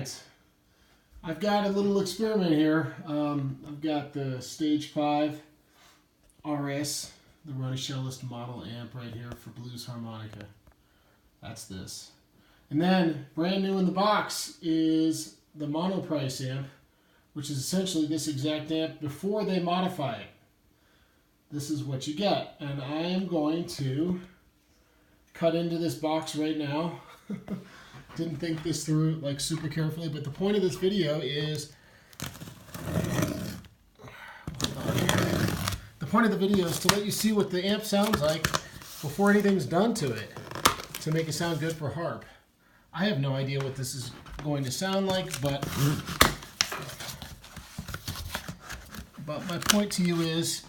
right, I've got a little experiment here. I've got the Stage 5 RS, the Ronnie Shellist model amp right here for blues harmonica. That's this. And then, brand new in the box is the Monoprice amp, which is essentially this exact amp before they modify it. This is what you get. And I am going to cut into this box right now. Didn't think this through like super carefully, but the point of this video is to let you see what the amp sounds like before anything's done to it, to make it sound good for Harp. I have no idea what this is going to sound like, but my point to you is,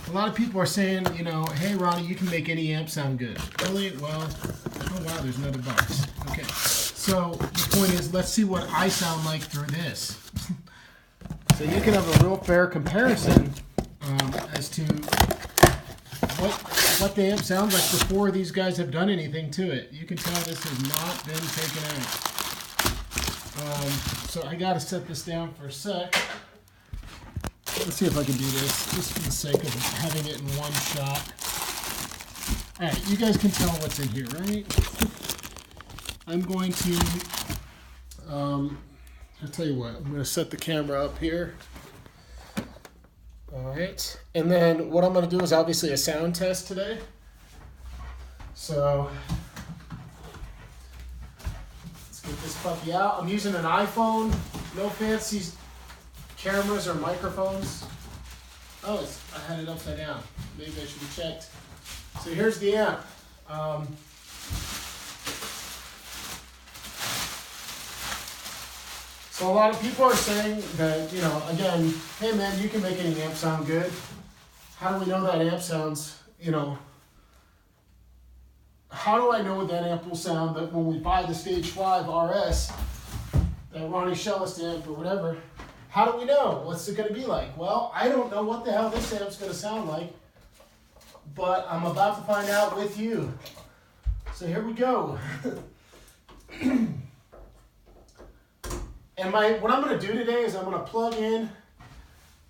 a lot of people are saying, you know, hey Ronnie, you can make any amp sound good. Really? Well, oh wow, there's another box. Okay, so the point is, let's see what I sound like through this. So you can have a real fair comparison as to what the amp sounds like before these guys have done anything to it. You can tell this has not been taken out. So I got to set this down for a sec. Let's see if I can do this, just for the sake of having it in one shot. Alright, you guys can tell what's in here, right? I'm going to, I'll tell you what, I'm going to set the camera up here. Alright, and then what I'm going to do is obviously a sound test today. So, let's get this puppy out. I'm using an iPhone, no fancy cameras or microphones. Oh, I had it upside down. Maybe I should have checked. So here's the amp. So a lot of people are saying that, you know, again, hey man, you can make any amp sound good. How do we know that amp sounds, you know, how do I know what that amp will sound that when we buy the Stage 5 RS, that Ronnie Shellist amp or whatever, how do we know? What's it going to be like? Well, I don't know what the hell this amp's going to sound like, but I'm about to find out with you. So here we go. And what I'm going to do today is I'm going to plug in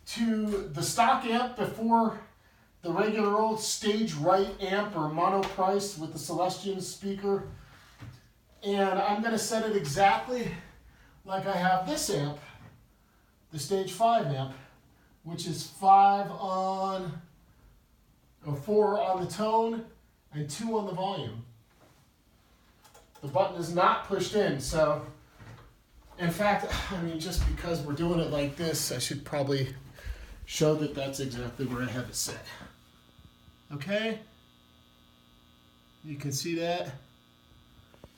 to the stock amp before the regular old Stage Right amp or Monoprice with the Celestion speaker. And I'm going to set it exactly like I have this amp, the Stage 5 amp, which is 4 on the tone and 2 on the volume. The button is not pushed in, so in fact, I mean, just because we're doing it like this, I should probably show that that's exactly where I have it set. Okay? You can see that,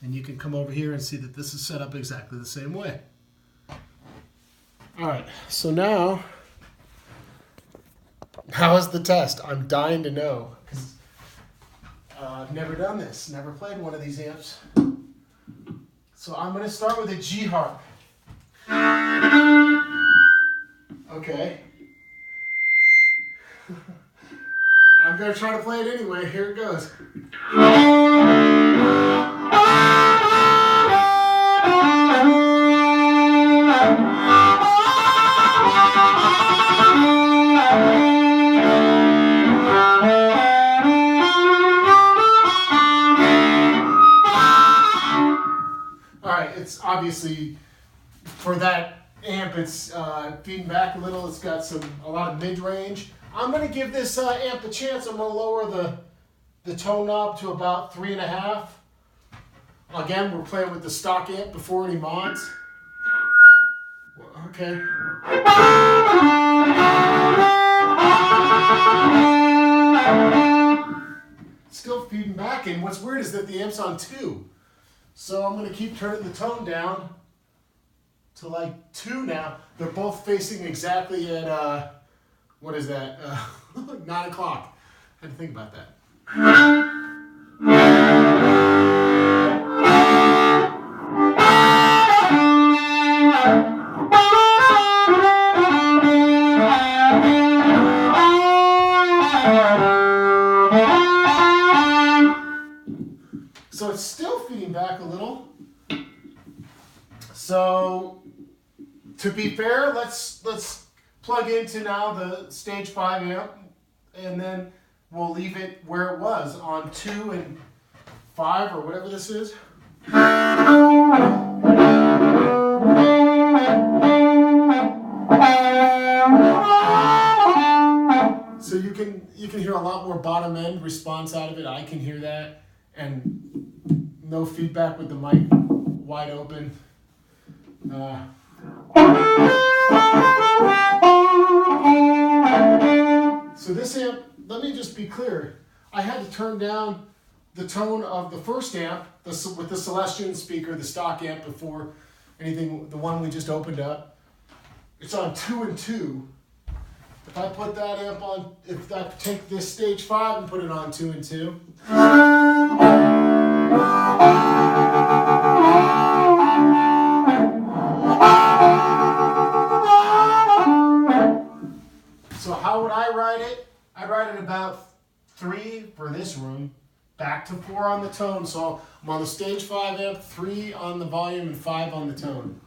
and you can come over here and see that this is set up exactly the same way. All right, so now, how is the test? I'm dying to know, because I've never done this, never played one of these amps. So I'm going to start with a G Harp. Okay. I'm going to try to play it anyway. Here it goes. It's obviously, for that amp, it's feeding back a little. It's got a lot of mid-range. I'm going to give this amp a chance. I'm going to lower the tone knob to about 3.5. Again, we're playing with the stock amp before any mods. Okay. Still feeding back, and what's weird is that the amp's on 2. So I'm going to keep turning the tone down to like 2 now. They're both facing exactly at, what is that, 9 o'clock. I had to think about that. So it's still feeding back a little. So to be fair, let's plug into now the stage 5 amp, and then we'll leave it where it was on 2 and 5 or whatever this is. So you can hear a lot more bottom end response out of it. I can hear that, and no feedback with the mic wide open. So this amp, let me just be clear. I had to turn down the tone of the first amp with the Celestion speaker, the stock amp before anything, the one we just opened up. It's on 2 and 2. If I put that amp on, if I take this stage 5 and put it on 2 and 2. So how would I write it? I'd write it about 3 for this room, back to 4 on the tone. So I'm on the stage 5 amp, 3 on the volume, and 5 on the tone.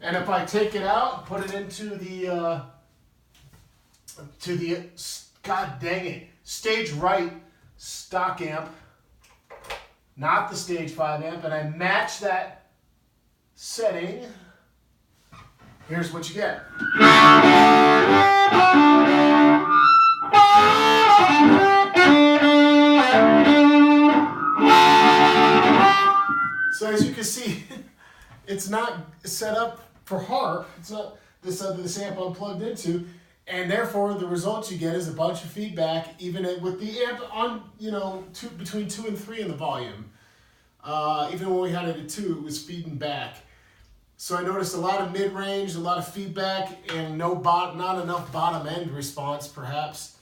And if I take it out, put it into the God dang it, stage right stock amp, not the stage 5 amp, and I match that setting, here's what you get. So as you can see, it's not set up for Harp. It's not this amp I'm plugged into, and therefore the result you get is a bunch of feedback, even with the amp on, between 2 and 3 in the volume. Even when we had it at 2, it was feeding back. So I noticed a lot of mid-range, a lot of feedback, and not enough bottom end response, perhaps.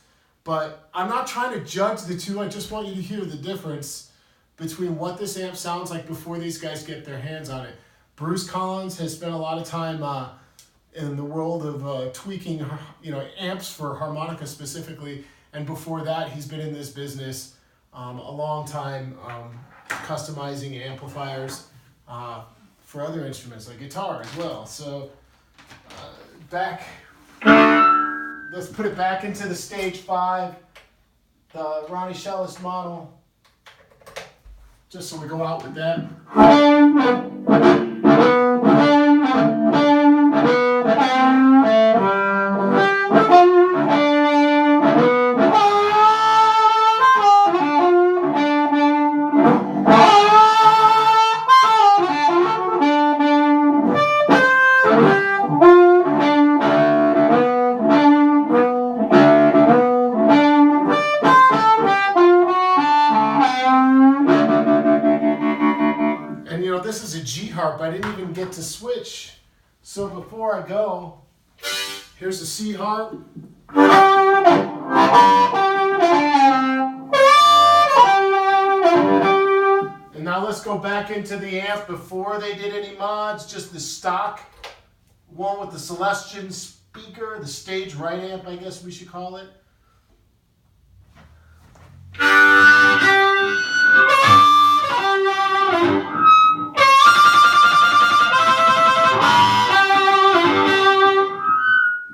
But I'm not trying to judge the two. I just want you to hear the difference between what this amp sounds like before these guys get their hands on it. Bruce Collins has spent a lot of time in the world of tweaking, amps for harmonica specifically, and before that, he's been in this business a long time, customizing amplifiers for other instruments like guitar as well. So let's put it back into the stage 5, the Ronnie Shellist model, just so we go out with that. This is a G harp. I didn't even get to switch. So before I go, here's a C harp. And now let's go back into the amp before they did any mods, just the stock one with the Celestion speaker, the stage right amp, I guess we should call it.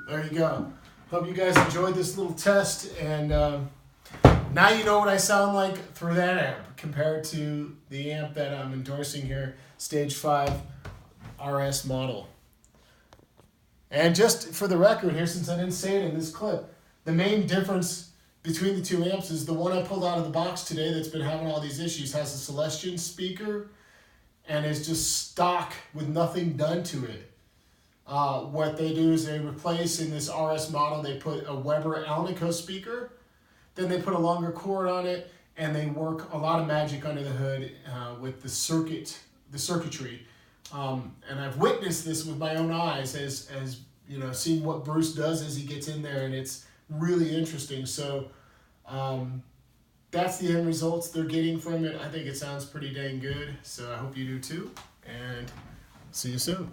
There you go. Hope you guys enjoyed this little test, and now you know what I sound like through that amp compared to the amp that I'm endorsing here, Stage 5 RS model. And just for the record here, since I didn't say it in this clip, the main difference between the two amps is the one I pulled out of the box today that's been having all these issues has a Celestion speaker and is just stock with nothing done to it. What they do is they replace, in this RS model, they put a Weber Alnico speaker, then they put a longer cord on it, and they work a lot of magic under the hood with the circuitry. And I've witnessed this with my own eyes as seeing what Bruce does as he gets in there, and it's really interesting. So that's the end results they're getting from it. I think it sounds pretty dang good, so I hope you do too. And see you soon.